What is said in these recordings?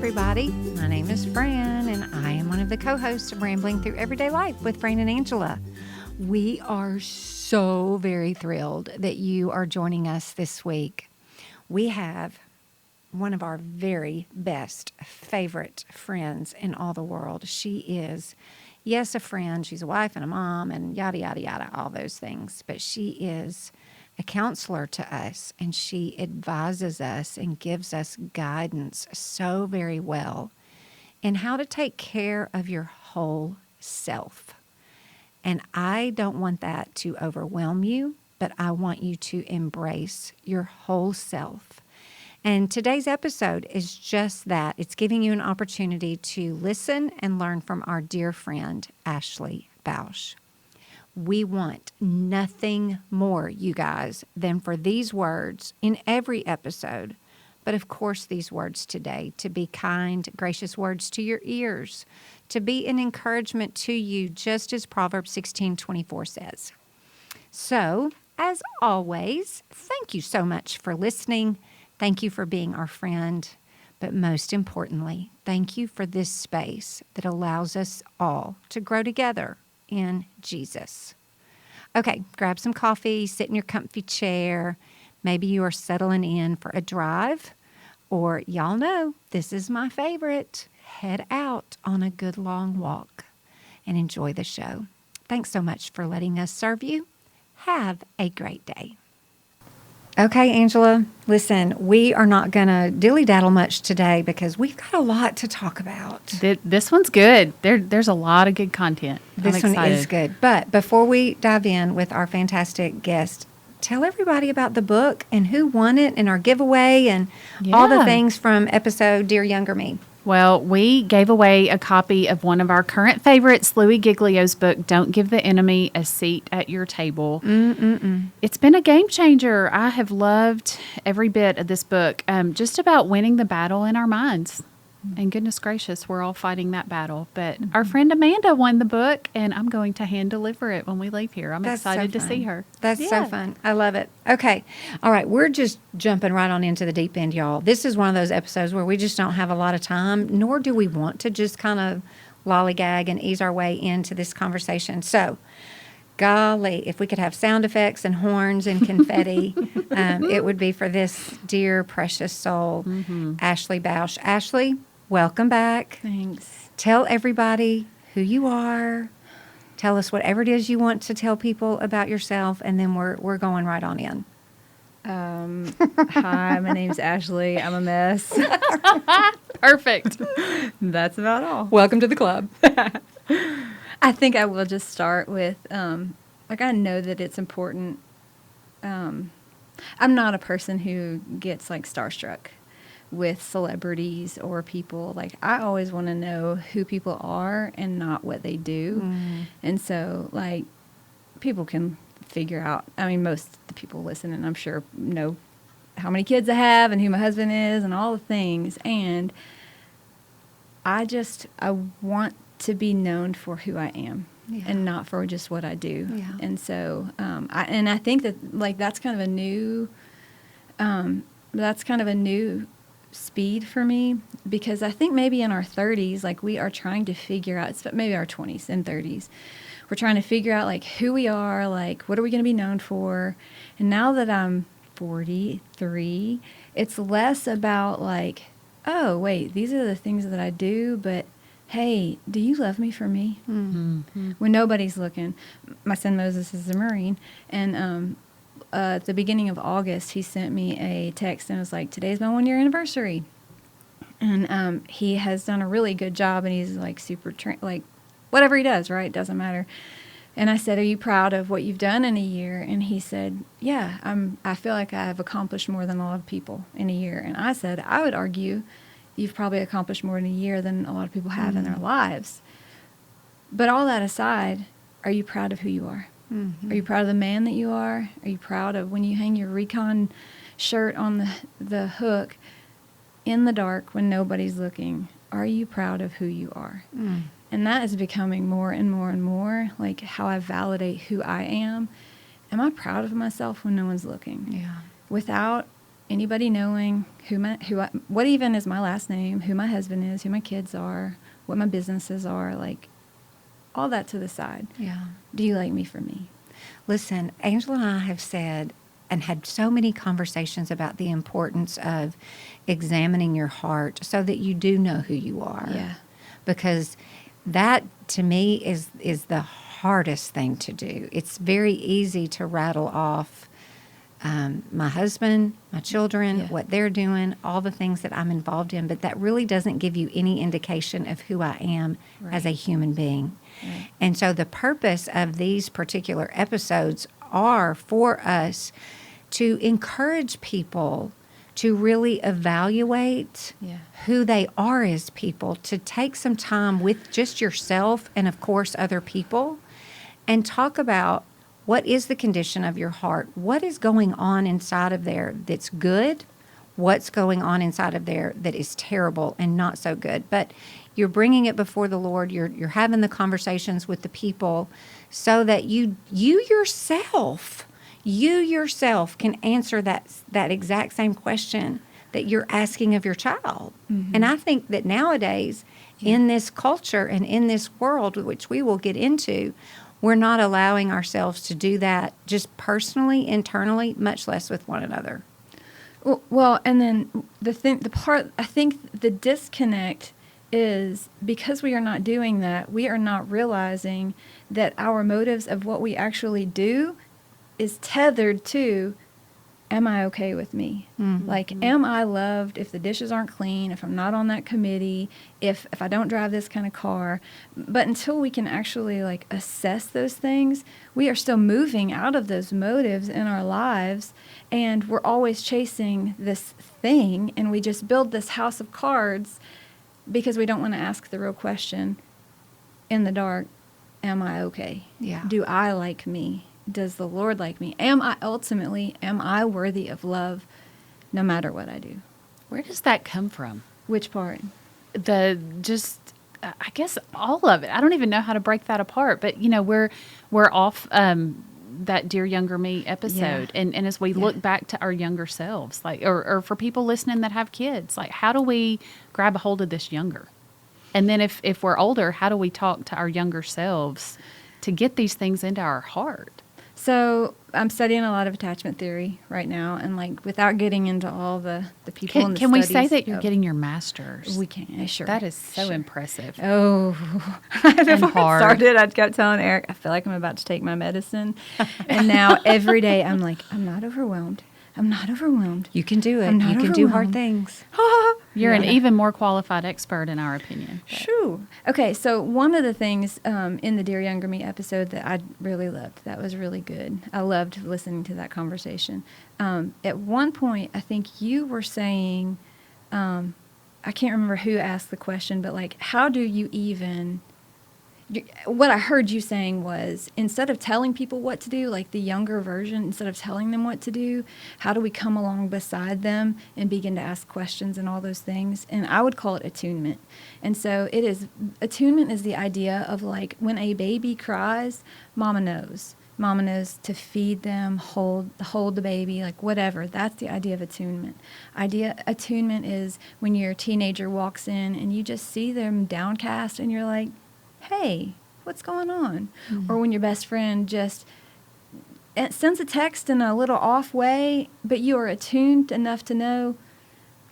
everybody. My name is Fran, and I am one of the co-hosts of Rambling Through Everyday Life with Fran and Angela. We are so very thrilled that you are joining us this week. We have one of our very best, favorite friends in all the world. She is, yes, a friend. She's a wife and a mom and yada, yada, yada, all those things. But she is a counselor to us, and she advises us and gives us guidance so very well in how to take care of your whole self. And I don't want that to overwhelm you, but I want you to embrace your whole self. And today's episode is just that. It's giving you an opportunity to listen and learn from our dear friend, Ashley Bausch. We want nothing more, you guys, than for these words in every episode, but of course these words today, to be kind, gracious words to your ears, to be an encouragement to you, just as Proverbs 16:24 says. So, as always, thank you so much for listening. Thank you for being our friend. But most importantly, thank you for this space that allows us all to grow together in Jesus. Okay, grab some coffee, sit in your comfy chair. Maybe you are settling in for a drive, or y'all know this is my favorite. Head out on a good long walk and enjoy the show. Thanks so much for letting us serve you. Have a great day. Okay, Angela, listen, we are not going to dilly-daddle much today because we've got a lot to talk about. This one's good. There's a lot of good content. This one is good. But before we dive in with our fantastic guest, tell everybody about the book and who won it and our giveaway and all the things from episode Dear Younger Me. Well, we gave away a copy of one of our current favorites, Louis Giglio's book, Don't Give the Enemy a Seat at Your Table. It's been a game changer. I have loved every bit of this book, just about winning the battle in our minds. And goodness gracious, we're all fighting that battle. But our friend Amanda won the book, and I'm going to hand deliver it when we leave here. I'm excited to see her. That's so fun. I love it. Okay. All right. We're just jumping right on into the deep end, y'all. This is one of those episodes where we just don't have a lot of time, nor do we want to just kind of lollygag and ease our way into this conversation. So, golly, if we could have sound effects and horns and confetti, it would be for this dear, precious soul, Ashley Bausch. Ashley, welcome back. Thanks. Tell everybody who you are. Tell us whatever it is you want to tell people about yourself, and then we're going right on in. Hi, my name's Ashley. I'm a mess. Perfect. That's about all. Welcome to the club. I think I will just start with, I know that it's important. I'm not a person who gets, starstruck with celebrities or people. I always want to know who people are and not what they do. And so, people can figure out, most of the people listening, I'm sure, know how many kids I have and who my husband is and all the things. And I want to be known for who I am and not for just what I do. Yeah. And so, I think that that's kind of a new speed for me, because I think maybe in our 30s, we are trying to figure out, maybe our 20s and 30s, we're trying to figure out who we are, what are we going to be known for. And now that I'm 43, it's less about oh, wait, these are the things that I do, but hey, do you love me for me? When nobody's looking. My son Moses is a Marine, and at the beginning of August, he sent me a text and was like, today's my 1-year anniversary. And he has done a really good job, and he's super whatever he does, right? Doesn't matter. And I said, are you proud of what you've done in a year? And he said, yeah, I feel like I've accomplished more than a lot of people in a year. And I said, I would argue you've probably accomplished more in a year than a lot of people have in their lives. But all that aside, are you proud of who you are? Are you proud of the man that you are? Are you proud of when you hang your recon shirt on the hook in the dark when nobody's looking? Are you proud of who you are? And that is becoming more and more and more how I validate who I am. Am I proud of myself when no one's looking? Yeah. Without anybody knowing what even is my last name, who my husband is, who my kids are, what my businesses are, like all that to the side. Yeah. Do you like me for me? Listen, Angela and I have said and had so many conversations about the importance of examining your heart so that you do know who you are. Yeah. Because that, to me, is the hardest thing to do. It's very easy to rattle off my husband, my children, Yeah. what they're doing, all the things that I'm involved in, but that really doesn't give you any indication of who I am as a Right. human being. Right. And so the purpose of these particular episodes are for us to encourage people to really evaluate Yeah. who they are as people, to take some time with just yourself and, of course, other people, and talk about what is the condition of your heart? What is going on inside of there that's good? What's going on inside of there that is terrible and not so good? But you're bringing it before the Lord. You're having the conversations with the people so that you yourself can answer that exact same question that you're asking of your child. Mm-hmm. And I think that nowadays, in this culture and in this world, which we will get into, we're not allowing ourselves to do that just personally, internally, much less with one another. Well, and then I think the disconnect is because we are not doing that, we are not realizing that our motives of what we actually do is tethered to, am I okay with me? Mm-hmm. Like, am I loved if the dishes aren't clean, if I'm not on that committee, if I don't drive this kind of car? But until we can actually like assess those things, we are still moving out of those motives in our lives, and we're always chasing this thing, and we just build this house of cards because we don't want to ask the real question in the dark, am I okay? Yeah. Do I like me? Does the Lord like me? Am I worthy of love no matter what I do? Where does that come from? Which part? I guess all of it. I don't even know how to break that apart. But we're off that Dear Younger Me episode, Yeah. and as we look back to our younger selves, like or for people listening that have kids, like how do we grab a hold of this younger? And then if we're older, how do we talk to our younger selves to get these things into our heart? So I'm studying a lot of attachment theory right now, and like without getting into all the people and the Can we say studies that you're of- getting your master's? We can, sure. That is so Sure. impressive. Oh, before hard. I started, I kept telling Eric, I feel like I'm about to take my medicine. And now every day I'm like, I'm not overwhelmed. I'm not overwhelmed. You can do it. I'm not You can do hard overwhelmed. things. You're an Yeah. even more qualified expert in our opinion. Shoo. Okay, so one of the things in the Dear Younger Me episode that I really loved, that was really good. I loved listening to that conversation. At one point, I think you were saying, I can't remember who asked the question, but like, how do you even... What I heard you saying was, instead of telling people what to do, like the younger version, instead of telling them what to do, how do we come along beside them and begin to ask questions and all those things? And I would call it attunement. And so attunement is the idea of like when a baby cries, mama knows. Mama knows to feed them, hold the baby, like whatever. That's the idea of attunement. Attunement is when your teenager walks in and you just see them downcast and you're like, hey, what's going on? Mm-hmm. Or when your best friend just sends a text in a little off way, but you are attuned enough to know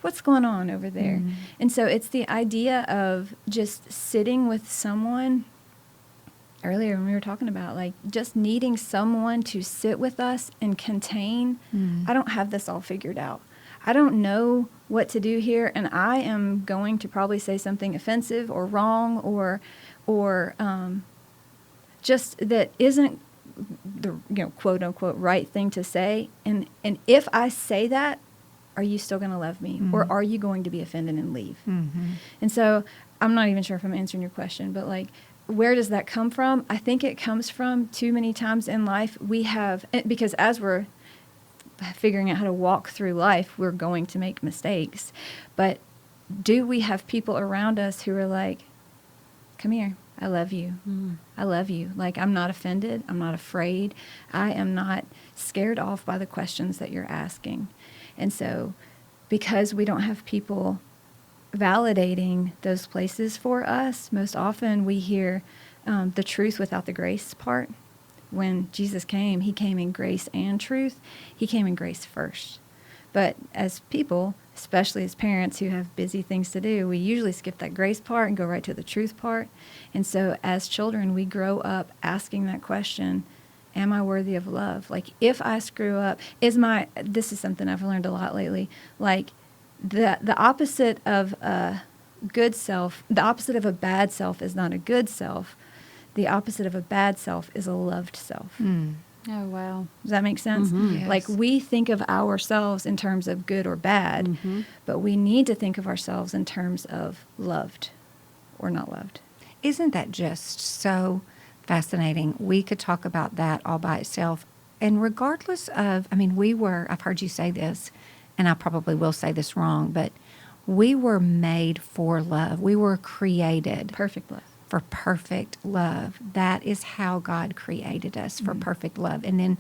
what's going on over there. Mm-hmm. And so it's the idea of just sitting with someone. Earlier when we were talking about like just needing someone to sit with us and contain, I don't have this all figured out. I don't know what to do here, and I am going to probably say something offensive or wrong or just that isn't the quote unquote right thing to say. And if I say that, are you still going to love me, or are you going to be offended and leave? Mm-hmm. And so I'm not even sure if I'm answering your question, but like, where does that come from? I think it comes from too many times in life because as we're figuring out how to walk through life, we're going to make mistakes. But do we have people around us who are like, come here, I love you. I love you. Like, I'm not offended. I'm not afraid. I am not scared off by the questions that you're asking. And so because we don't have people validating those places for us, most often we hear the truth without the grace part. When Jesus came, he came in grace and truth. He came in grace first. But as people, especially as parents who have busy things to do, we usually skip that grace part and go right to the truth part. And so as children, we grow up asking that question, am I worthy of love? Like, if I screw up, this is something I've learned a lot lately, like the opposite of a good self, the opposite of a bad self is not a good self. The opposite of a bad self is a loved self. Oh, wow. Does that make sense? Yes. Like, we think of ourselves in terms of good or bad, but we need to think of ourselves in terms of loved or not loved. Isn't that just so fascinating? We could talk about that all by itself. And regardless of, I've heard you say this, and I probably will say this wrong, but we were made for love. We were created Perfect love. for perfect love. That is how God created us, for perfect love. And then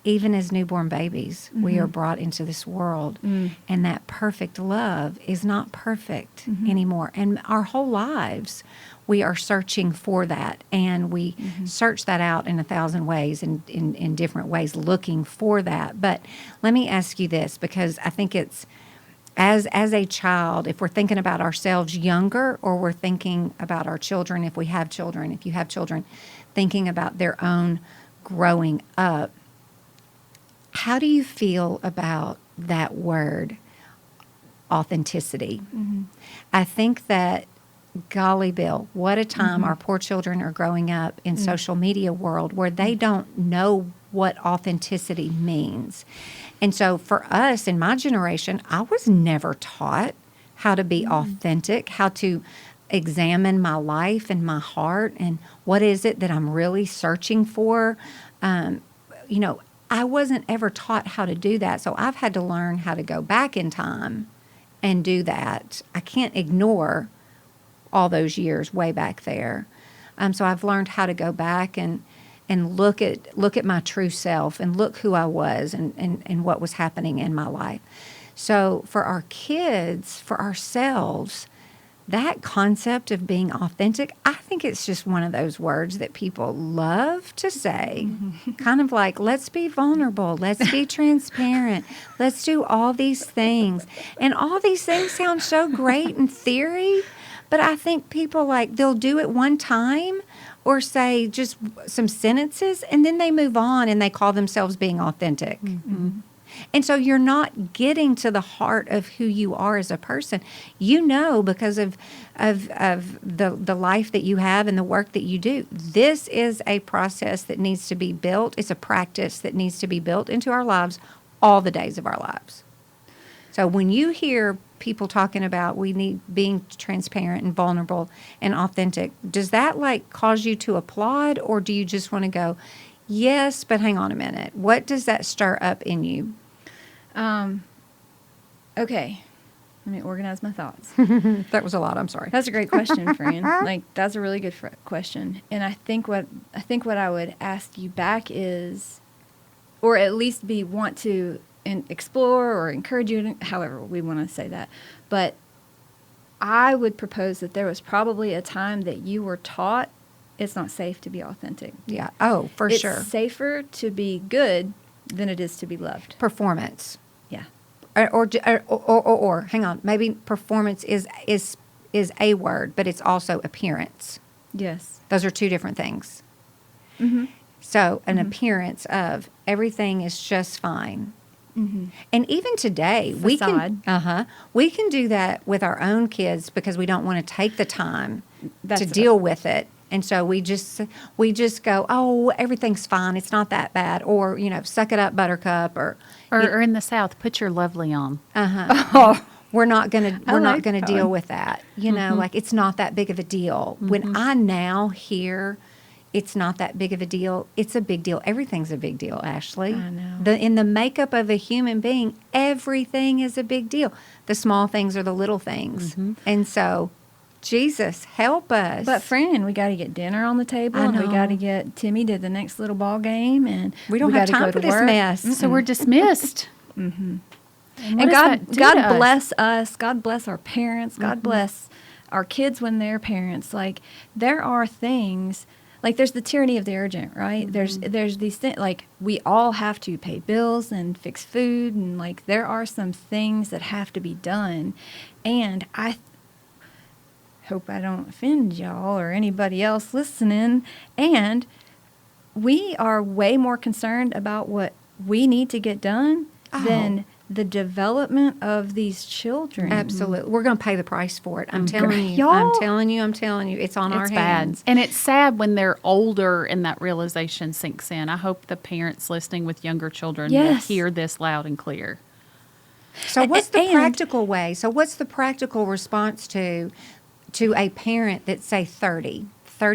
even as newborn babies, we are brought into this world, and that perfect love is not perfect anymore. And our whole lives, we are searching for that, and we search that out in 1,000 ways, in different ways, looking for that. But let me ask you this, because I think it's, as a child, if we're thinking about ourselves younger, or we're thinking about our children, if you have children, thinking about their own growing up, how do you feel about that word, authenticity? I think that, golly Bill, what a time our poor children are growing up in social media world where they don't know what authenticity means. And so for us, in my generation, I was never taught how to be authentic, how to examine my life and my heart, and what is it that I'm really searching for. I wasn't ever taught how to do that. So I've had to learn how to go back in time and do that. I can't ignore all those years way back there. So I've learned how to go back and look at my true self, and look who I was, and what was happening in my life. So for our kids, for ourselves, that concept of being authentic, I think it's just one of those words that people love to say. Kind of like, let's be vulnerable, let's be transparent, let's do all these things. And all these things sound so great in theory, but I think people, like, they'll do it one time or say just some sentences, and then they move on and they call themselves being authentic. And so you're not getting to the heart of who you are as a person. Because of the life that you have and the work that you do. This is a process that needs to be built. It's a practice that needs to be built into our lives all the days of our lives. So when you hear people talking about we need being transparent and vulnerable and authentic, does that cause you to applaud, or do you just want to go, yes, but hang on a minute? What does that stir up in you? Okay. Let me organize my thoughts. That was a lot. I'm sorry. That's a great question, Fran. That's a really good question. And I think what I would ask you back is, or at least want to explore or encourage you, however we want to say that. But I would propose that there was probably a time that you were taught it's not safe to be authentic. Yeah. Oh, for sure. It's safer to be good than it is to be loved. Performance. Yeah. Or hang on, maybe performance is a word, but it's also appearance. Yes. Those are two different things. So an appearance of everything is just fine. And even today, we can do that with our own kids because we don't want to take the time to deal with it. And so we just go, oh, everything's fine. It's not that bad. Or, suck it up, buttercup. Or in the South, put your lovely on. We're not gonna deal with that. It's not that big of a deal. When I now hear it's not that big of a deal, it's a big deal. Everything's a big deal, Ashley. I know. In the makeup of a human being, everything is a big deal. The small things are the little things. And so, Jesus, help us. But Fran, we got to get dinner on the table, and we got to get Timmy to the next little ball game, and we don't have time for this mess. So we're dismissed. And what And does that do God to us? bless us. God bless our parents. God bless our kids when they're parents. Like, there are things, like there's the tyranny of the urgent, right? There's these things, like we all have to pay bills and fix food, and like there are some things that have to be done. And I hope I don't offend y'all or anybody else listening. And we are way more concerned about what we need to get done than the development of these children. Absolutely. We're going to pay the price for it. I'm telling you. Y'all- I'm telling you. I'm telling you. It's on our It's bad. hands. And it's sad when they're older and that realization sinks in. I hope the parents listening with younger children will Yes. hear this loud and clear. So what's the And- practical way? So what's the practical response to a parent that's, say, 30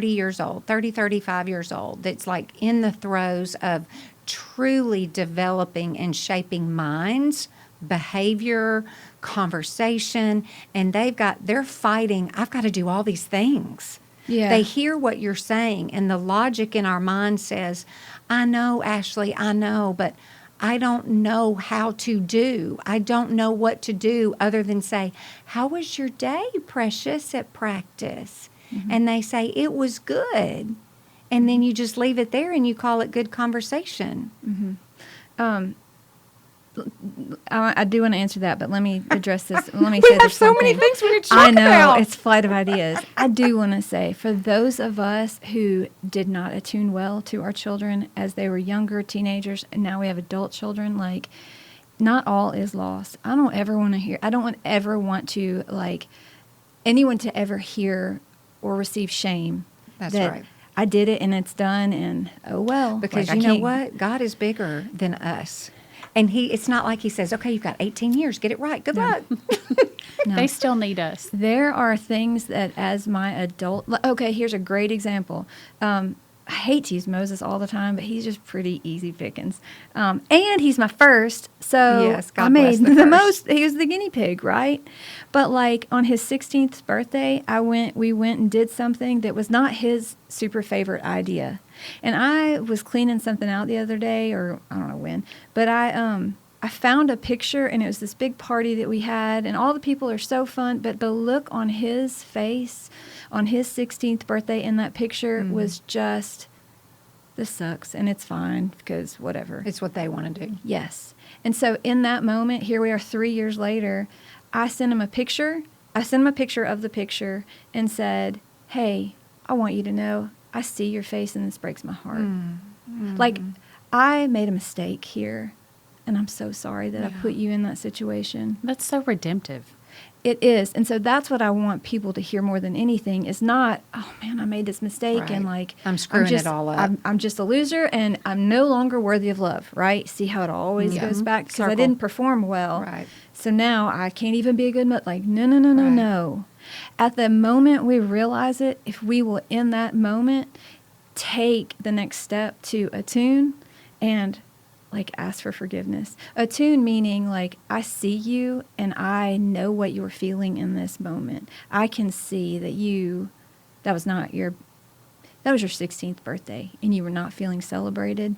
years old, 30, 35 years old, that's like in the throes of truly developing and shaping minds, behavior, conversation, and they're fighting, I've got to do all these things. Yeah. They hear what you're saying, and the logic in our mind says, I know, Ashley, I know, but I don't know how to do. I don't know what to do other than say, how was your day, precious, at practice? And they say, it was good. And then you just leave it there and you call it good conversation. I do want to answer that, but let me address this. Let me say have this so one many thing. things we could talk I know, about. it's flight of ideas. I do want to say, for those of us who did not attune well to our children as they were younger, teenagers, and now we have adult children, like, not all is lost. I don't ever want to, like, anyone to ever hear or receive shame. That's that right. I did it and it's done, and oh well. Because Like, you I know can't- what? God is bigger than us. And it's not like he says, okay, you've got 18 years, get it right. Good luck. No. They still need us. There are things that as my adult, okay, here's a great example. I hate to use Moses all the time, but he's just pretty easy pickings. And he's my first, so Yes, God I made bless the the first. most. He was the guinea pig, right? But like on his 16th birthday, we went and did something that was not his super favorite idea. And I was cleaning something out the other day, or I don't know when, but I found a picture, and it was this big party that we had, and all the people are so fun, but the look on his face on his 16th birthday in that picture was just, this sucks, and it's fine, because whatever. It's what they want to do. Yes. And so in that moment, here we are 3 years later, I sent him a picture. I sent him a picture of the picture and said, hey, I want you to know, I see your face, and this breaks my heart. Like, I made a mistake here, and I'm so sorry that I put you in that situation. That's so redemptive. It is. And so that's what I want people to hear more than anything, is not, oh man, I made this mistake, and Right. like I'm screwing just, it all up. I'm just a loser, and I'm no longer worthy of love, right? See how it always Yeah. goes back, because I Circle. didn't perform well. Right. So now I can't even be a good mother. Like, no, no, no, no, Right. no. At the moment we realize it, if we will in that moment take the next step to attune and like ask for forgiveness. Attune meaning like, I see you and I know what you're feeling in this moment. I can see that that was your 16th birthday and you were not feeling celebrated.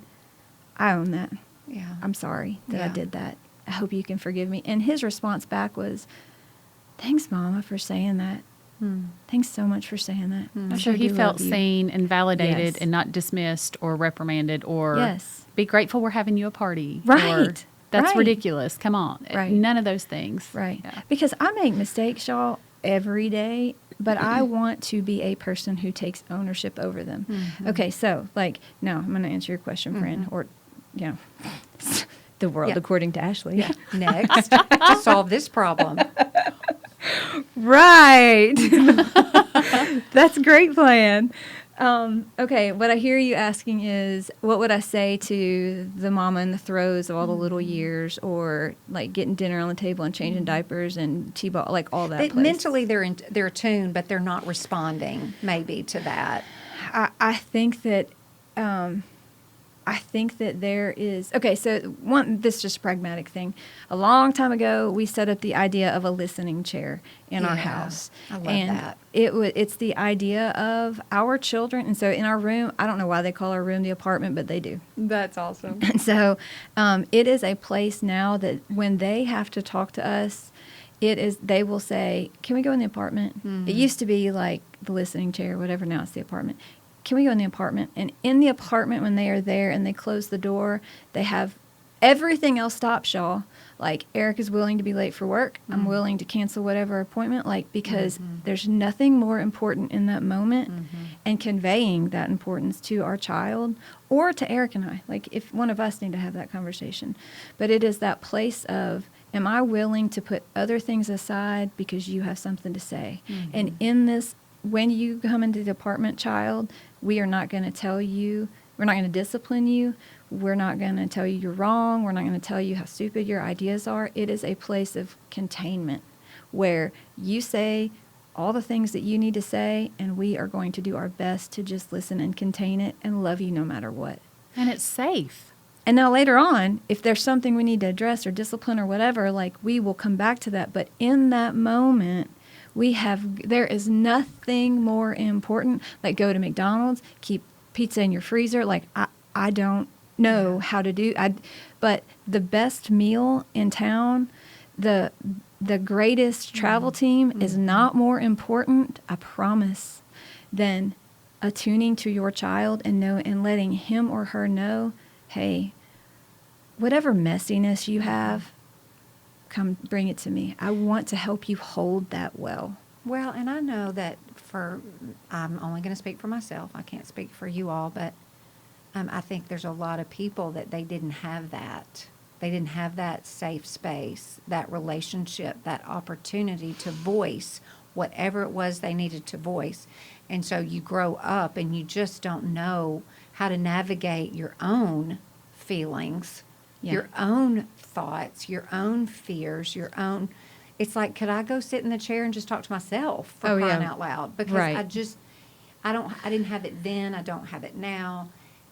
I own that. Yeah. I'm sorry that I Yeah. did that. I hope you can forgive me. And his response back was, thanks, Mama, for saying that. Thanks so much for saying that. I So sure he do felt love you." seen and validated Yes. and not dismissed or reprimanded or Yes. be grateful we're having you a party. Right, Or, that's right. ridiculous. Come on. Right. None of those things. Right. Yeah. Because I make mistakes, y'all, every day, but I want to be a person who takes ownership over them. Okay, so, like, now I'm going to answer your question, friend, or, the world Yeah. according to Ashley. Yeah. Next, to solve this problem. Right. That's a great plan. Okay, what I hear you asking is, what would I say to the mama in the throes of all the little years, or like getting dinner on the table and changing diapers and T-ball, like all that. place. Mentally, they're attuned, but they're not responding maybe to that. I think that I think that there is, okay, so this is just a pragmatic thing. A long time ago, we set up the idea of a listening chair in our Yeah, house. I love and that. It's the idea of our children. And so in our room, I don't know why they call our room the apartment, but they do. That's awesome. And so it is a place now that when they have to talk to us, they will say, can we go in the apartment? It used to be like the listening chair or whatever. Now it's the apartment. Can we go in the apartment? And in the apartment, when they are there and they close the door, they have everything else stops, y'all. Like, Eric is willing to be late for work. I'm willing to cancel whatever appointment, like, because there's nothing more important in that moment, and conveying that importance to our child or to Eric and I. Like, if one of us need to have that conversation. But it is that place of, am I willing to put other things aside because you have something to say? And in this, when you come into the apartment, child, we are not going to tell you, we're not going to discipline you. We're not going to tell you you're wrong. We're not going to tell you how stupid your ideas are. It is a place of containment where you say all the things that you need to say, and we are going to do our best to just listen and contain it and love you no matter what. And it's safe. And now later on, if there's something we need to address or discipline or whatever, like, we will come back to that. But in that moment, there is nothing more important. Like, go to McDonald's, keep pizza in your freezer. Like, I don't know how to do, but the best meal in town, the greatest travel team is not more important, I promise, than attuning to your child and letting him or her know, hey, whatever messiness you have, come bring it to me. I want to help you hold that well. Well, and I know that I'm only going to speak for myself. I can't speak for you all, but I think there's a lot of people that they didn't have that. They didn't have that safe space, that relationship, that opportunity to voice whatever it was they needed to voice. And so you grow up and you just don't know how to navigate your own feelings, your own thoughts, your own fears, your own. It's like, could I go sit in the chair and just talk to myself for crying out loud? Because I didn't have it then. I don't have it now.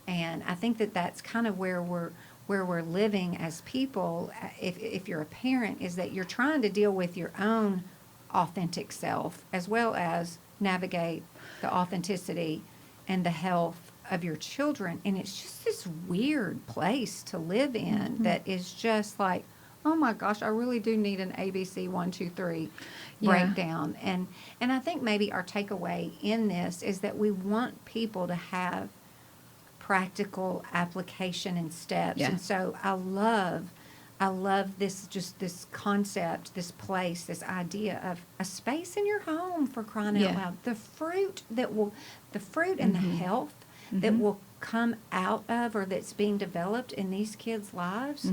And I think that that's kind of where we're living as people. If you're a parent, is that you're trying to deal with your own authentic self as well as navigate the authenticity and the health of your children. And it's just this weird place to live in that is just like, oh my gosh, I really do need an ABC 1, 2, 3 breakdown. And I think maybe our takeaway in this is that we want people to have practical application and steps. And so I love this concept, this place, this idea of a space in your home, for crying out loud. The fruit and the health that will come out of, or that's being developed in these kids' lives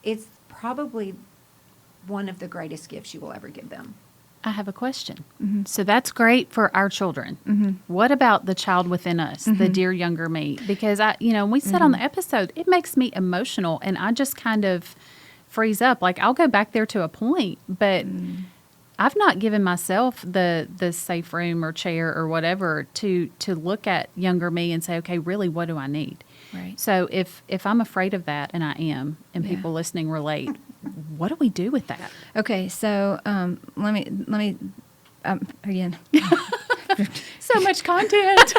it's probably one of the greatest gifts you will ever give them. I have a question. So that's great for our children. What about the child within us, the dear younger me? Because when we said on the episode, it makes me emotional, and I just kind of freeze up. Like, I'll go back there to a point, but I've not given myself the safe room or chair or whatever to look at younger me and say, okay, really, what do I need? Right. So if I'm afraid of that, and I am, and people listening relate, what do we do with that? Okay, so let me again. So much content.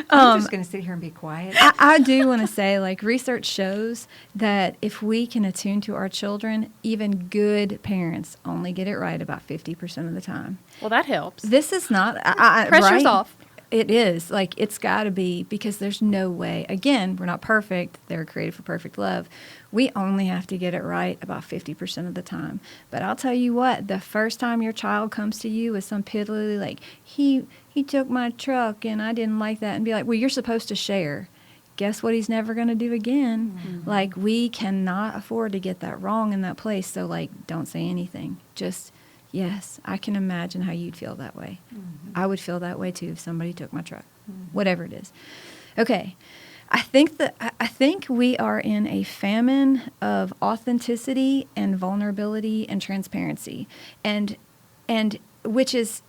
I'm just going to sit here and be quiet. I do want to say, like, research shows that if we can attune to our children, even good parents only get it right about 50% of the time. Well, that helps. This is not Pressure's right? off. It is. Like, it's got to be, because there's no way. Again, we're not perfect. They're created for perfect love. We only have to get it right about 50% of the time. But I'll tell you what, the first time your child comes to you with some piddly, like, he took my truck and I didn't like that, and be like, well, you're supposed to share. Guess what he's never going to do again? Like, we cannot afford to get that wrong in that place. So, like, don't say anything. Just, yes, I can imagine how you'd feel that way. I would feel that way too if somebody took my truck, whatever it is. Okay. I think we are in a famine of authenticity and vulnerability and transparency, and which is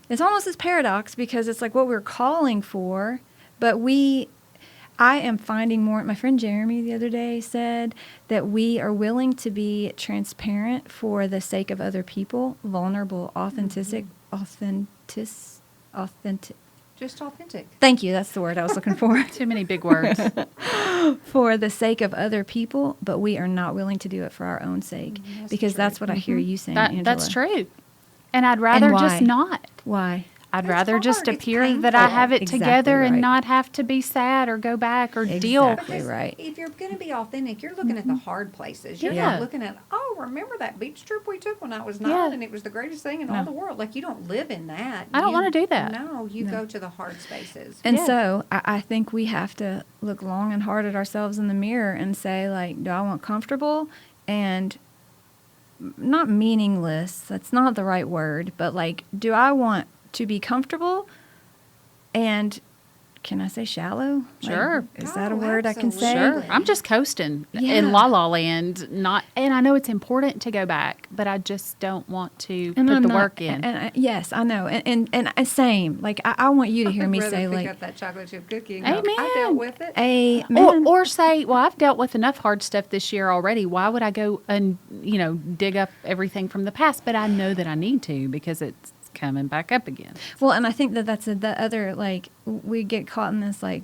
it's almost this paradox, because it's like what we're calling for, But I am finding more. My friend Jeremy the other day said that we are willing to be transparent for the sake of other people, vulnerable, authentic. Just authentic. Thank you. That's the word I was looking for. Too many big words. For the sake of other people, but we are not willing to do it for our own sake, because that's what I hear you saying, Angela. That's true. And I'd rather just why? not. Why? I'd It's rather just hard. It's appear that I painful. have it Exactly together and right. not have to be sad or go back or deal. Exactly. Because right. if you're going to be authentic, you're looking at the hard places. You're Yeah. not looking at, oh, remember that beach trip we took when I was 9 Yeah. and it was the greatest thing in all the world. Like, you don't live in that. I don't You- wanna do that. No, you go to the hard spaces. And Yeah. so I think we have to look long and hard at ourselves in the mirror and say, like, do I want comfortable and not meaningless? That's not the right word, but like, do I want to be comfortable and, can I say shallow? Sure. Like, is that a Oh, word I can say? absolutely. Sure. I'm just coasting Yeah. in La La Land. And I know it's important to go back, but I just don't want to put I'm the not- work in. Yes, I know. And same. Like, I want you to hear me I'd rather say, pick like, up that chocolate chip cookie and Amen. go, I dealt with it. amen. Or say, well, I've dealt with enough hard stuff this year already. Why would I go and, dig up everything from the past? But I know that I need to because it's coming back up again. Well, and I think that that's the other, like, we get caught in this, like,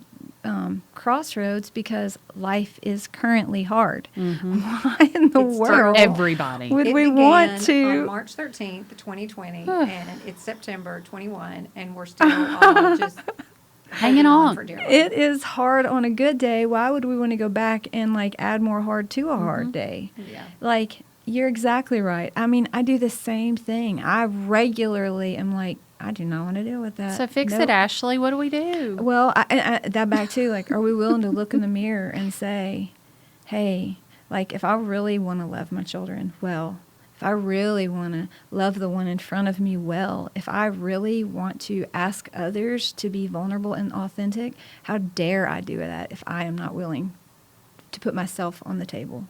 crossroads because life is currently hard. Why in the It's For world everybody. would It we began want on to? March 13th, 2020, and it's September 21, and we're still all just Hanging on. for dear life. It is hard on a good day. Why would we want to go back and, like, add more hard to a hard day? Yeah. Like, you're exactly right. I mean, I do the same thing. I regularly am like, I do not want to deal with that. So fix Nope. it, Ashley. What do we do? Well, that back too, like, are we willing to look in the mirror and say, hey, like, if I really want to love my children well, if I really want to love the one in front of me well, if I really want to ask others to be vulnerable and authentic, how dare I do that if I am not willing to put myself on the table?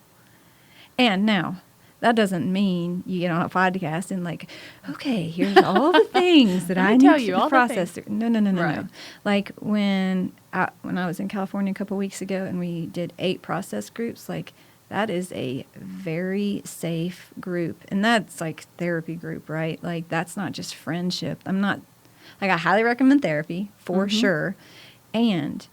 And now, that doesn't mean you get on a podcast and, like, okay, here's all the things that Let me I tell need you to all the process. things. No. Right. No. Like, when I was in California a couple weeks ago and we did 8 process groups, like, that is a very safe group. And that's like therapy group, right? Like, that's not just friendship. I'm not, like, I highly recommend therapy for sure. And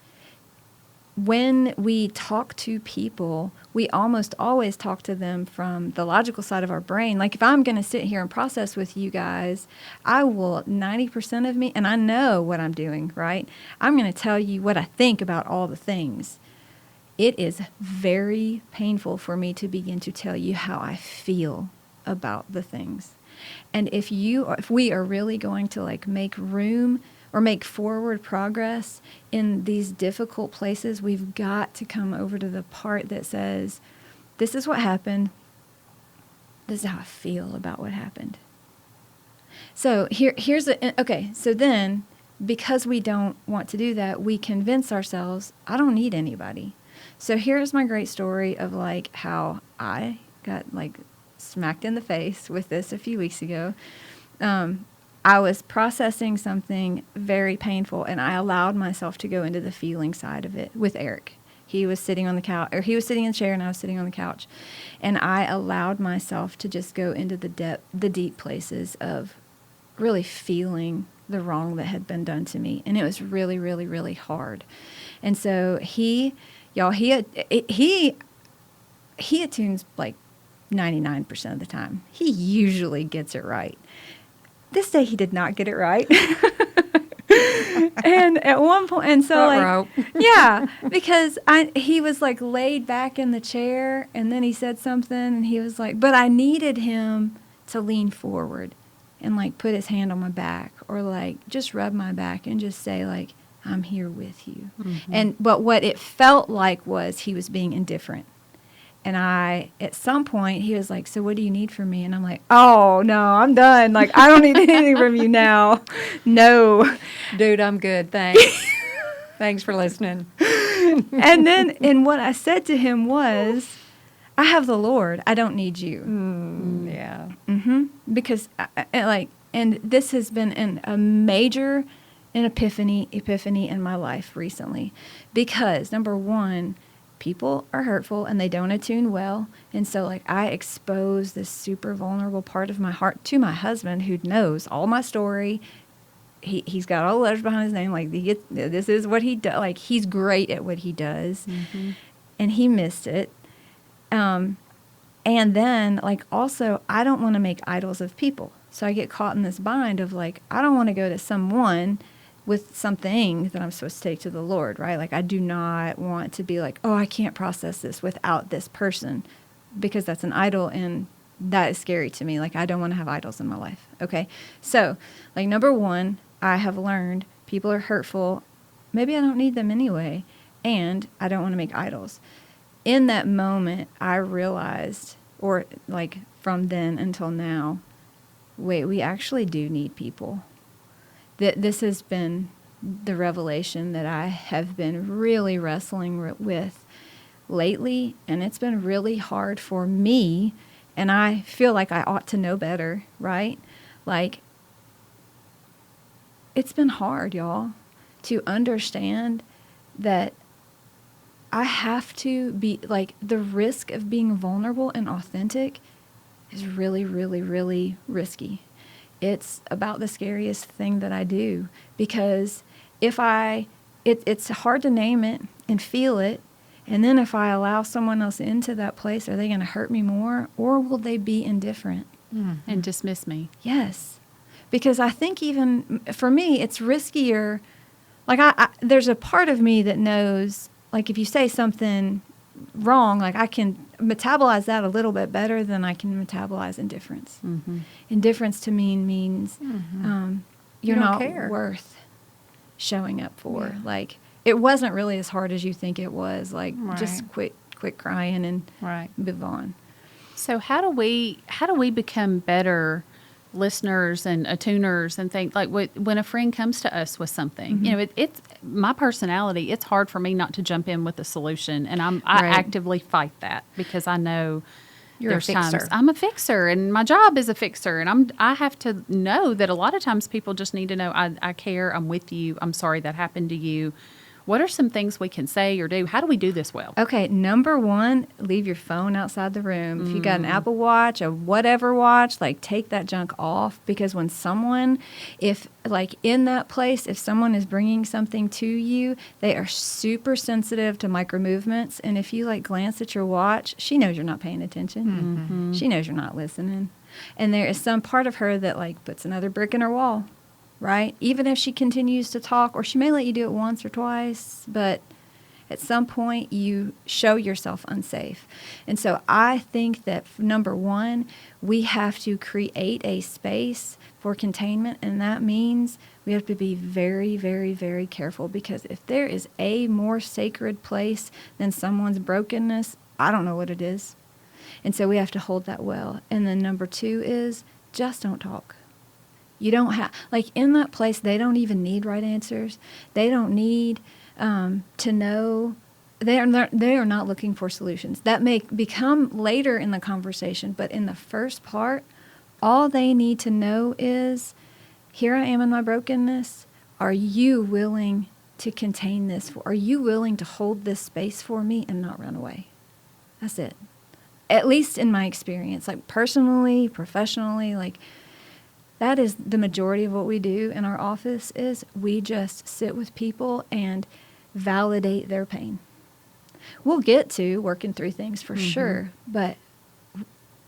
when we talk to people, we almost always talk to them from the logical side of our brain. Like, if I'm going to sit here and process with you guys, I will, 90% of me, and I know what I'm doing, right? I'm going to tell you what I think about all the things. It is very painful for me to begin to tell you how I feel about the things. And if we are really going to, like, make room or make forward progress in these difficult places, we've got to come over to the part that says, this is what happened. This is how I feel about what happened. So so then, because we don't want to do that, we convince ourselves, I don't need anybody. So here's my great story of, like, how I got, like, smacked in the face with this a few weeks ago. I was processing something very painful, and I allowed myself to go into the feeling side of it with Eric. He was sitting on the couch, or he was sitting in the chair, and I was sitting on the couch. And I allowed myself to just go into the deep places of really feeling the wrong that had been done to me. And it was really, really, really hard. And so he attunes like 99% of the time. He usually gets it right. This day he did not get it right. And at one point, and so, like, yeah, because he was, like, laid back in the chair, and then he said something, and he was like, but I needed him to lean forward and, like, put his hand on my back, or, like, just rub my back and just say, like, I'm here with you. Mm-hmm. But what it felt like was he was being indifferent. And at some point, he was like, so what do you need from me? And I'm like, oh, no, I'm done. Like, I don't need anything from you now. No. Dude, I'm good. Thanks. Thanks for listening. And what I said to him was, I have the Lord. I don't need you. Yeah. Mm-hmm. Because, and this has been a major an epiphany in my life recently. Because, number one, people are hurtful and they don't attune well. And so, like, I expose this super vulnerable part of my heart to my husband, who knows all my story. He's got all the letters behind his name. Like, this is what he does. Like, he's great at what he does. Mm-hmm. And he missed it. And then, like, also, I don't want to make idols of people. So I get caught in this bind of, like, I don't want to go to someone with something that I'm supposed to take to the Lord, right? Like, I do not want to be like, oh, I can't process this without this person, because that's an idol, and that is scary to me. Like, I don't want to have idols in my life, okay? So, like, number one, I have learned people are hurtful. Maybe I don't need them anyway, and I don't want to make idols. In that moment, I realized, or like from then until now, wait, we actually do need people. This has been the revelation that I have been really wrestling with lately, and it's been really hard for me, and I feel like I ought to know better, right? Like, it's been hard, y'all, to understand that I have to be, like, the risk of being vulnerable and authentic is really, really, really risky. It's about the scariest thing that I do, because if it's hard to name it and feel it, and then if I allow someone else into that place, are they going to hurt me more, or will they be indifferent? Mm-hmm. And dismiss me? Yes. Because I think even for me, it's riskier. Like, there's a part of me that knows, like, if you say something wrong, like, I can metabolize that a little bit better than I can metabolize indifference. Mm-hmm. Indifference to me means you're not worth showing up for. Yeah. Like, it wasn't really as hard as you think it was. Like, just quit crying and move on. So how do we become better listeners and attuners and think, like, when a friend comes to us with something, mm-hmm. you know, it's my personality. It's hard for me not to jump in with a solution, and I actively fight that, because I know there's times I'm a fixer, and my job is a fixer, and I have to know that a lot of times people just need to know I care, I'm with you, I'm sorry that happened to you. What are some things we can say or do? How do we do this well? Okay, number one, leave your phone outside the room. If you got an Apple Watch, a whatever watch, like, take that junk off, because when someone, if, like, in that place, if someone is bringing something to you, they are super sensitive to micro movements, and if you, like, glance at your watch, she knows you're not paying attention. Mm-hmm. She knows you're not listening. And there is some part of her that, like, puts another brick in her wall. Right? Even if she continues to talk, or she may let you do it once or twice, but at some point you show yourself unsafe. And so I think that, number one, we have to create a space for containment, and that means we have to be very, very, very careful, because if there is a more sacred place than someone's brokenness, I don't know what it is. And so we have to hold that well. And then number two is, just don't talk. You don't have, like, in that place, they don't even need right answers. They don't need to know. They are not looking for solutions. That may become later in the conversation, but in the first part, all they need to know is, here I am in my brokenness. Are you willing to contain this? Are you willing to hold this space for me and not run away? That's it. At least in my experience, like, personally, professionally, like, that is the majority of what we do in our office, is we just sit with people and validate their pain. We'll get to working through things for sure, but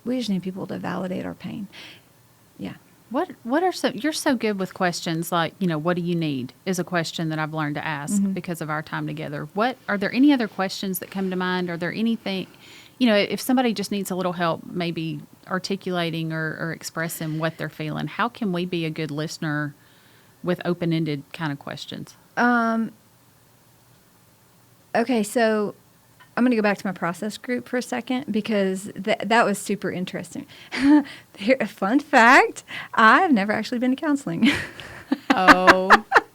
we just need people to validate our pain. Yeah. What are some, you're so good with questions like, you know, what do you need is a question that I've learned to ask because of our time together. Are there any other questions that come to mind? Are there anything, you know, if somebody just needs a little help, maybe articulating or expressing what they're feeling, how can we be a good listener with open-ended kind of questions? Okay, so I'm going to go back to my process group for a second, because that was super interesting. Here, a fun fact, I've never actually been to counseling. Oh,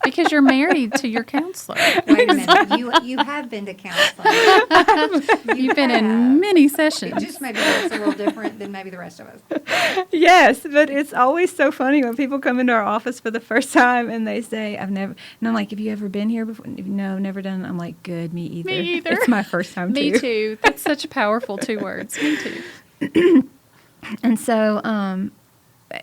Because you're married to your counselor. Wait a minute. You have been to counseling. You've been in many sessions. It just maybe looks a little different than maybe the rest of us. Yes, but it's always so funny when people come into our office for the first time and they say, I've never, and I'm like, have you ever been here before? No, never done. I'm like, good, me either. Me either. It's my first time Me too. That's such a powerful 2 words. Me too. And so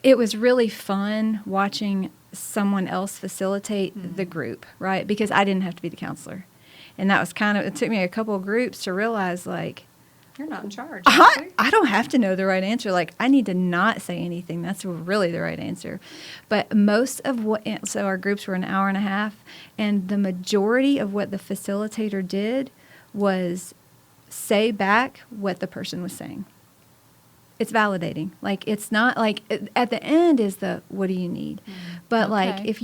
it was really fun watching someone else facilitate the group, right? Because I didn't have to be the counselor. And that was it took me a couple of groups to realize, like, You're not in charge. I don't have to know the right answer. Like, I need to not say anything. That's really the right answer. But most of so our groups were an hour and a half, and the majority of what the facilitator did was say back what the person was saying. It's validating. Like, it's not like at the end is the what do you need, but like if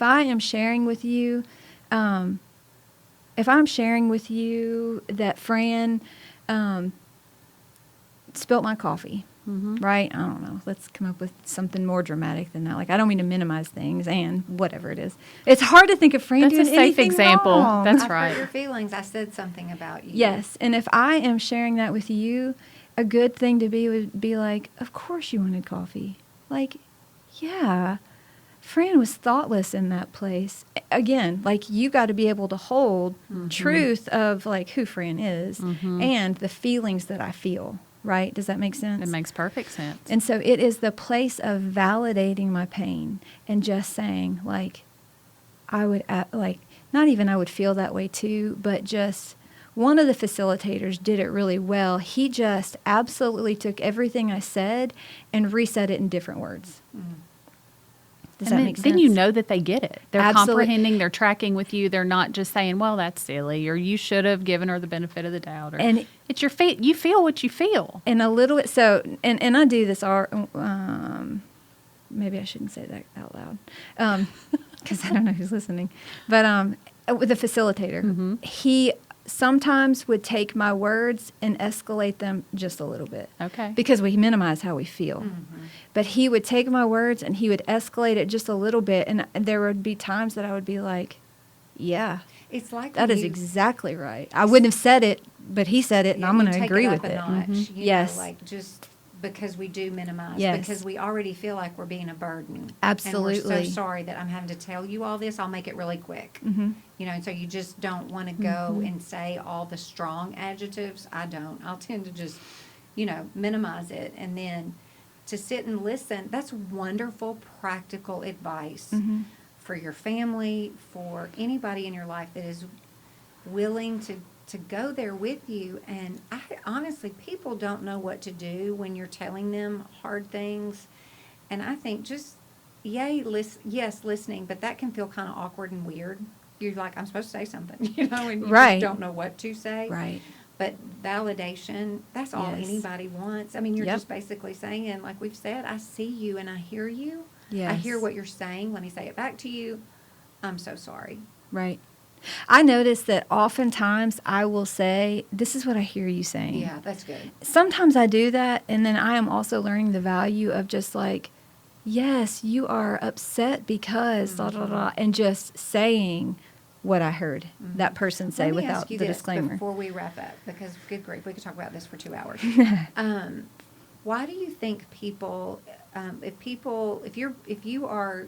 I am sharing with you, that Fran spilt my coffee, right? I don't know. Let's come up with something more dramatic than that. Like, I don't mean to minimize things and whatever it is. It's hard to think of Fran That's doing a safe anything example. wrong. That's I've right. hurt your feelings. I said something about you. Yes, and if I am sharing that with you, a good thing to be would be like, of course you wanted coffee. Like, yeah, Fran was thoughtless in that place. Again, like, you got to be able to hold truth of, like, who Fran is and the feelings that I feel, right? Does that make sense? It makes perfect sense. And so it is the place of validating my pain and just saying, like, I would, like, not even I would feel that way too, but just one of the facilitators did it really well. He just absolutely took everything I said and resaid it in different words. Does that make sense? Then you know that they get it. They're Absolutely. comprehending, they're tracking with you. They're not just saying, well, that's silly, or you should have given her the benefit of the doubt. Or, And it's your you feel what you feel. And a little bit, so, and I do this, maybe I shouldn't say that out loud, because I don't know who's listening. But with the facilitator, he sometimes would take my words and escalate them just a little bit. Okay. Because we minimize how we feel. But he would take my words and he would escalate it just a little bit. And there would be times that I would be like, yeah, It's like that when is you- exactly right. I wouldn't have said it, but he said it, and Yeah, I'm you going to take agree it with up a it. notch, you Yes. know, like, just because we do minimize, Yes. because we already feel like we're being a burden. And we're Absolutely. so sorry that I'm having to tell you all this. I'll make it really quick. You know, and so you just don't want to go and say all the strong adjectives. I don't. I'll tend to just, you know, minimize it. And then to sit and listen, that's wonderful, practical advice for your family, for anybody in your life that is willing to go there with you. And I honestly, people don't know what to do when you're telling them hard things. And I think just, listening, but that can feel kind of awkward and weird. You're like, I'm supposed to say something, you know, and you Right. just don't know what to say. Right. But validation, that's all Yes. anybody wants. I mean, you're Yep. just basically saying, like we've said, I see you and I hear you. I Yes. hear what you're saying. Let me say it back to you. I'm so sorry. Right. I notice that oftentimes I will say, this is what I hear you saying. Yeah, that's good. Sometimes I do that, and then I am also learning the value of just like, yes, you are upset because blah, blah, blah, and just saying what I heard that person say Let me without ask you the this disclaimer. before we wrap up, because good grief, we could talk about this for 2 hours. Why do you think people, if you are,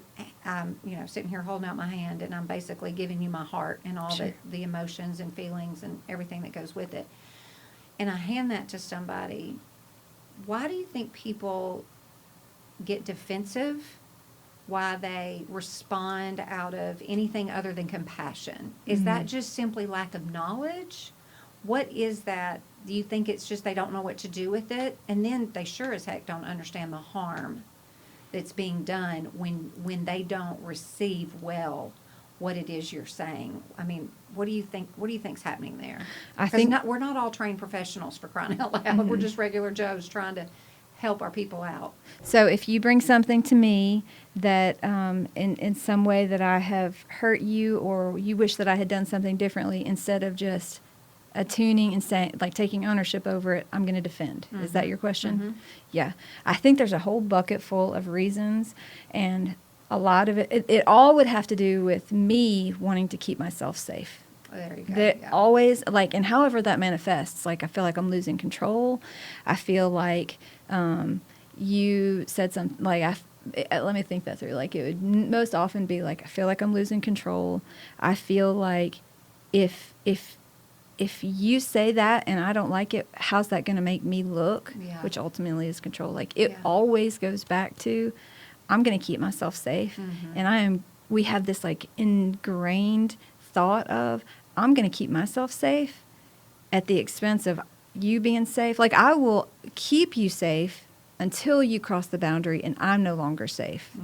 you know, sitting here holding out my hand and I'm basically giving you my heart and all Sure. the emotions and feelings and everything that goes with it, and I hand that to somebody, why do you think people get defensive? Why they respond out of anything other than compassion? Is that just simply lack of knowledge? What is that? Do you think it's just they don't know what to do with it? And then they sure as heck don't understand the harm that's being done when they don't receive well what it is you're saying. I mean, what do you think's happening there? I 'Cause think- we're not all trained professionals, for crying out loud. We're just regular Joes trying to help our people out. So if you bring something to me that in some way that I have hurt you, or you wish that I had done something differently, instead of just attuning and saying, like, taking ownership over it, I'm going to defend. Is that your question? Yeah. I think there's a whole bucket full of reasons, and a lot of it all would have to do with me wanting to keep myself safe. Oh, there you go. That Yeah. always, like, and however that manifests, like, I feel like I'm losing control. I feel like you said something, like, let me think that through. Like, it would most often be like, I feel like I'm losing control. I feel like if you say that and I don't like it, how's that going to make me look? Yeah. Which ultimately is control. Like, it Yeah. always goes back to, I'm going to keep myself safe. And we have this, like, ingrained thought of, I'm going to keep myself safe at the expense of you being safe. Like, I will keep you safe until you cross the boundary and I'm no longer safe.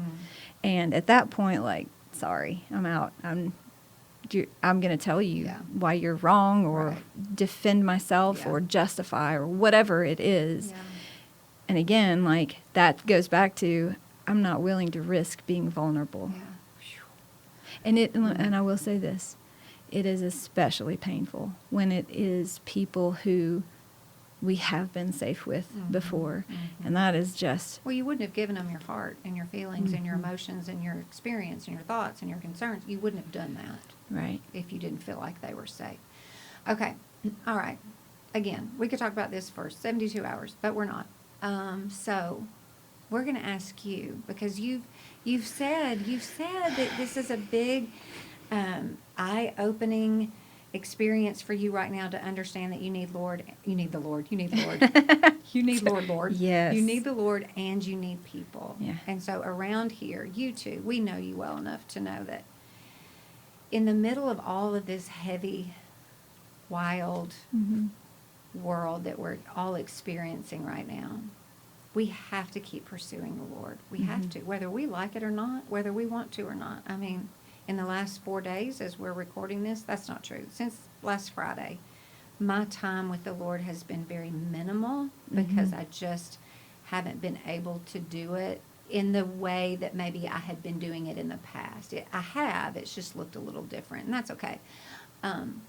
And at that point, like, sorry, I'm out. I'm going to tell you Yeah. why you're wrong, or Right. defend myself, Yeah. or justify, or whatever it is. Yeah. And again, like, that goes back to, I'm not willing to risk being vulnerable. Yeah. And I will say this, it is especially painful when it is people who we have been safe with before. And that is just, Well, you wouldn't have given them your heart and your feelings and your emotions and your experience and your thoughts and your concerns. You wouldn't have done that right. if you didn't feel like they were safe. Okay. All right. Again, we could talk about this for 72 hours, but we're not. So we're going to ask you, because you've said that this is a big eye-opening experience for you right now to understand that you need the Lord. You need Lord. You need Lord. Yes. You need the Lord and you need people. Yeah. And so around here, you two, we know you well enough to know that in the middle of all of this heavy, wild world that we're all experiencing right now, we have to keep pursuing the Lord. We have to, whether we like it or not, whether we want to or not. I mean, in the last 4 days, as we're recording this, that's not true. Since last Friday, my time with the Lord has been very minimal because I just haven't been able to do it in the way that maybe I had been doing it in the past. I have. It's just looked a little different, and that's okay.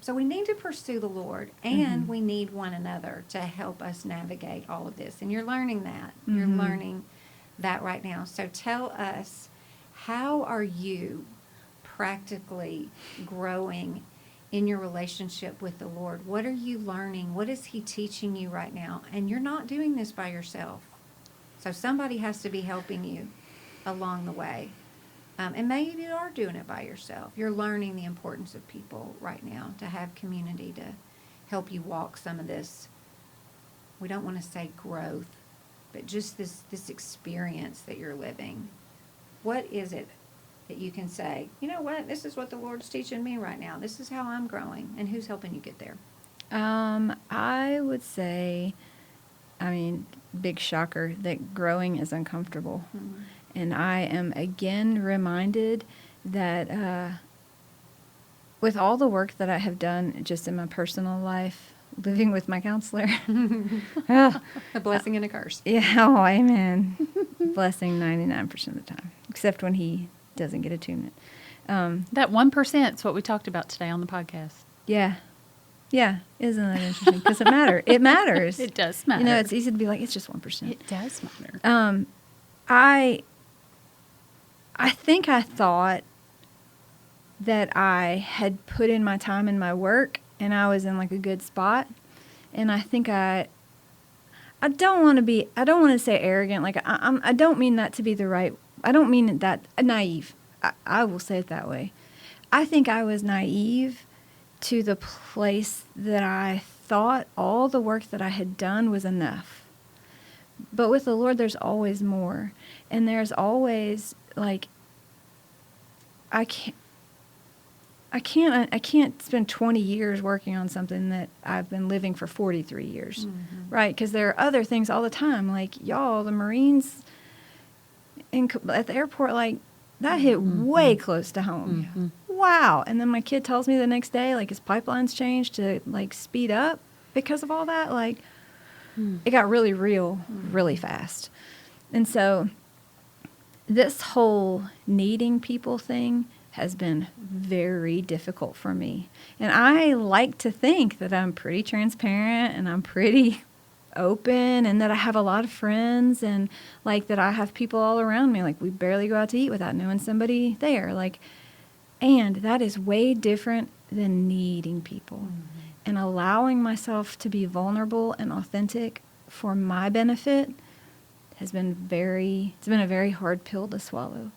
So we need to pursue the Lord, and we need one another to help us navigate all of this. And you're learning that. You're learning that right now. So tell us, how are you practically growing in your relationship with the Lord? What are you learning? What is He teaching you right now? And you're not doing this by yourself. So somebody has to be helping you along the way. And maybe you are doing it by yourself. You're learning the importance of people right now, to have community to help you walk some of this, we don't want to say growth, but just this experience that you're living. What is it that you can say, you know what, this is what the Lord's teaching me right now. This is how I'm growing. And who's helping you get there? I would say, I mean, big shocker, that growing is uncomfortable. And I am again reminded that with all the work that I have done just in my personal life, living with my counselor. A blessing and a curse. Yeah, oh, amen. Blessing 99% of the time, except when he doesn't get attunement. That 1% is what we talked about today on the podcast. Yeah. Yeah. Isn't that interesting? Because it matters. It matters. It does matter. You know, it's easy to be like, it's just 1%. It does matter. I think I thought that I had put in my time in my work and I was in like a good spot. And I think I don't want to say arrogant. Like I don't mean that to be I don't mean that naive. I will say it that way. I think I was naive to the place that I thought all the work that I had done was enough. But with the Lord, there's always more. And there's always, like, I can't spend 20 years working on something that I've been living for 43 years, right? Because there are other things all the time. Like, y'all, the Marines at the airport, like, that hit way close to home. Wow. And then my kid tells me the next day, like, his pipelines changed to, like, speed up because of all that. Like, it got really real really fast. And so this whole needing people thing has been very difficult for me. And I like to think that I'm pretty transparent and I'm pretty open and that I have a lot of friends and like that I have people all around me. Like we barely go out to eat without knowing somebody there. Like, and that is way different than needing people and allowing myself to be vulnerable and authentic for my benefit has been it's been a very hard pill to swallow.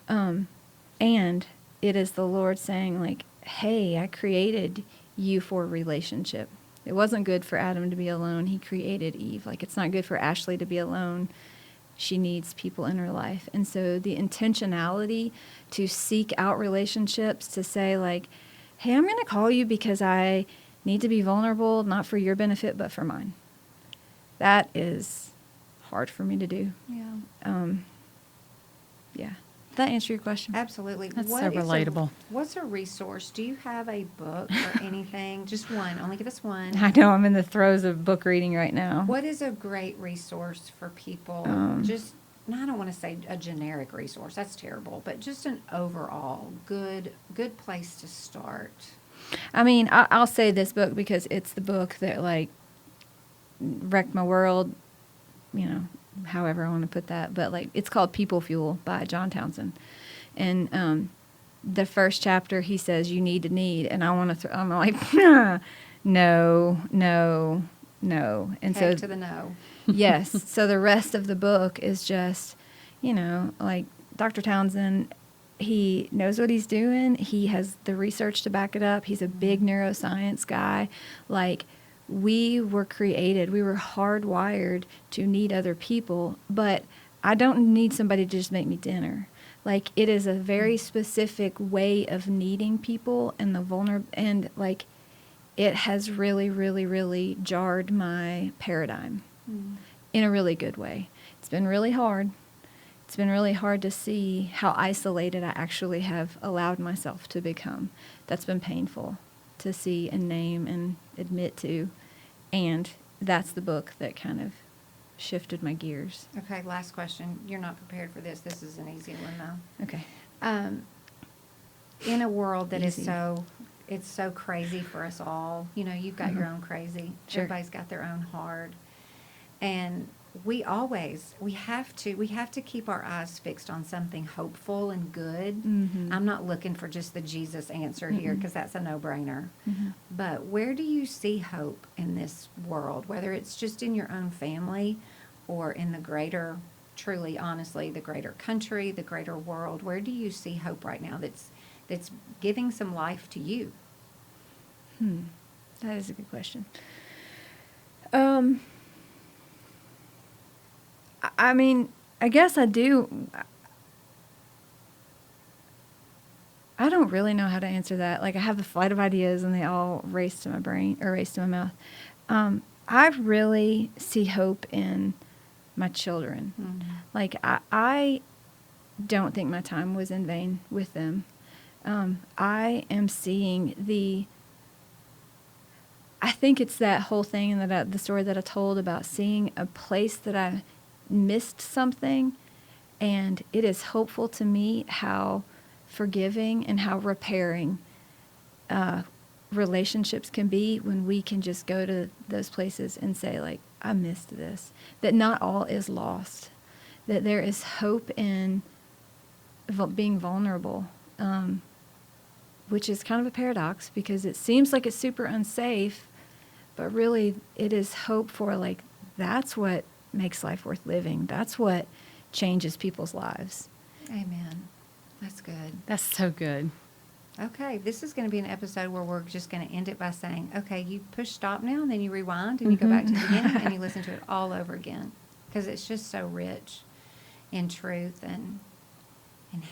And it is the Lord saying like, hey, I created you for a relationship. It wasn't good for Adam to be alone. He created Eve. Like, it's not good for Ashley to be alone. She needs people in her life. And so the intentionality to seek out relationships, to say like, hey, I'm going to call you because I need to be vulnerable, not for your benefit, but for mine. That is hard for me to do. Yeah. Yeah. Did that answer your question? Absolutely. That's What so is relatable. What's a resource? Do you have a book or anything? Just one. Only give us one. I know I'm in the throes of book reading right now. What is a great resource for people? Just, no, I don't want to say a generic resource. That's terrible. But just an overall good place to start. I mean, I'll say this book because it's the book that like wrecked my world, you know, however I want to put that. But like, it's called People Fuel by John Townsend. And the first chapter, he says, you need to need. And I want to, I'm like, no. And Heck so to the no. yes. So the rest of the book is just, you know, like Dr. Townsend, he knows what he's doing. He has the research to back it up. He's a big neuroscience guy. Like, we were created, we were hardwired to need other people, but I don't need somebody to just make me dinner. Like, it is a very specific way of needing people and the vulnerable, and like, it has really, really, really jarred my paradigm in a really good way. It's been really hard. It's been really hard to see how isolated I actually have allowed myself to become. That's been painful to see and name and admit to. And that's the book that kind of shifted my gears. Okay, last question. You're not prepared for this. This is an easy one, though. Okay. In a world that is Easy. it's so crazy for us all. You know, you've got your own crazy. Sure. Everybody's got their own hard. And we have to keep our eyes fixed on something hopeful and good. I'm not looking for just the Jesus answer here because that's a no-brainer. But where do you see hope in this world, whether it's just in your own family or in the greater, truly, honestly, the greater country, the greater world? Where do you see hope right now that's giving some life to you? That is a good question. I mean, I guess I do. I don't really know how to answer that. Like, I have the flight of ideas and they all race to my brain or race to my mouth. I really see hope in my children. Like, I don't think my time was in vain with them. I am seeing I think it's that whole thing and the story that I told about seeing a place that I missed something, and it is hopeful to me how forgiving and how repairing relationships can be when we can just go to those places and say, like, I missed this, that not all is lost, that there is hope in being vulnerable, which is kind of a paradox because it seems like it's super unsafe, but really it is hope for, like, that's what makes life worth living. That's what changes people's lives. Amen. That's good. That's so good. Okay, this is going to be an episode where we're just going to end it by saying, okay, you push stop now, and then you rewind, and you go back to the beginning, and you listen to it all over again, because it's just so rich in truth and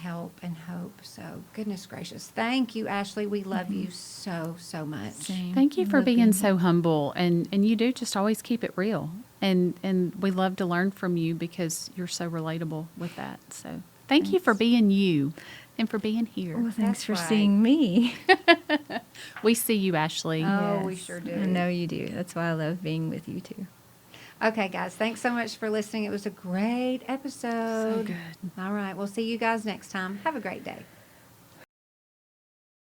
help and hope. So, goodness gracious. Thank you, Ashley. We love you so, so much. Same. Thank you for Love being so humble, and you do just always keep it real. And we love to learn from you because you're so relatable with that. So thank you for being you and for being here. Well, thanks That's for right. seeing me. We see you, Ashley. Oh, we sure do. I know you do. That's why I love being with you too. Okay, guys, thanks so much for listening. It was a great episode. So good. All right, we'll see you guys next time. Have a great day.